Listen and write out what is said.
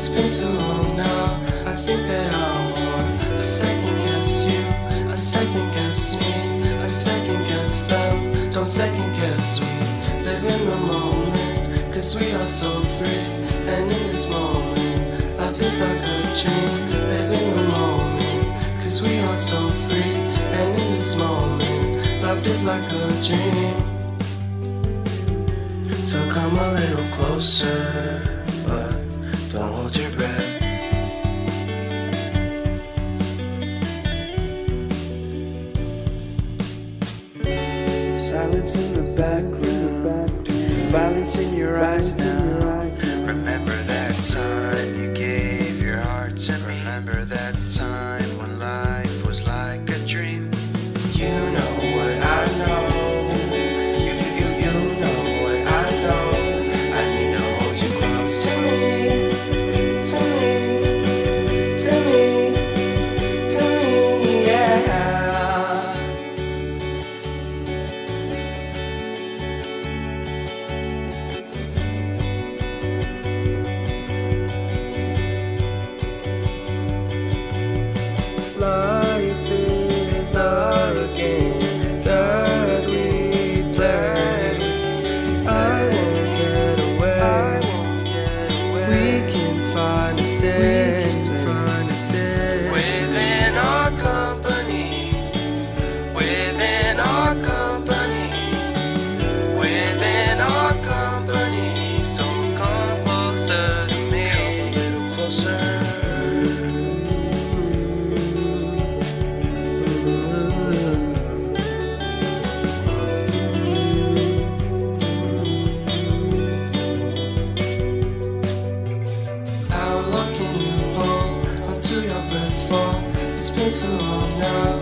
It's been too long now. I think that I want to second guess you, I second guess me, I second guess them. Don't second guess me. Live in the moment, cause we are so free. And in this moment, life is like a dream. Live in the moment, cause we are so free. And in this moment, life is like a dream. So come a little closer, but don't hold your breath. Silence in the background, violence in your eyes now. Remember that time you gave your heart to me. Remember that time when life was like a dream. You know what I know. You know what I know. I need to hold you close to me, to me, to me, to me, yeah. Life is a game that we play. I won't get away. We can find a safe Within our company, within our company, within our company. So come closer to me, come a little closer. How long can you hold onto your breath for? It's been too long now.